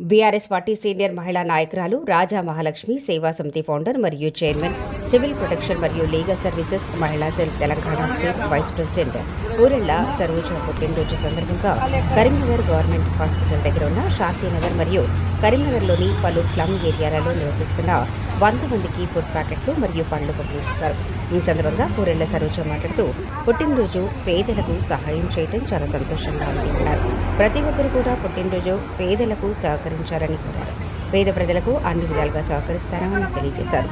BRS party senior మహిళా నాయకురాలు రాజా మహాలక్ష్మి సేవా సమితి ఫౌండర్ మరియు చైర్మన్, సివిల్ ప్రొటెక్షన్ మరియు లీగల్ సర్వీసెస్ మహిళా cell Telangana state vice president Purella Saroja పుట్టినరోజు సందర్భంగా కరీంనగర్ గవర్నమెంట్ హాస్పిటల్ దగ్గర ఉన్న శాంతినగర్ మరియు కరీంనగర్లోని పలు స్లమ్ ఏరియాలలో నివసిస్తున్న 100 మందికి ఫుడ్ ప్యాకెట్లు మరియు పండ్లు పంపిణీ చేశారు. ఈ సందర్భంగా పూరెళ్ల సరోజ మాట్లాడుతూ పుట్టినరోజు పేదలకు సహాయం చేయడం చాలా సంతోషంగా ఉంది అన్నారు. ప్రతి ఒక్కరు కూడా పుట్టినరోజు పేదలకు సహకరించాలని కోరారు. పేద ప్రజలకు అన్ని విధాలుగా సహకరిస్తారని తెలియజేశారు.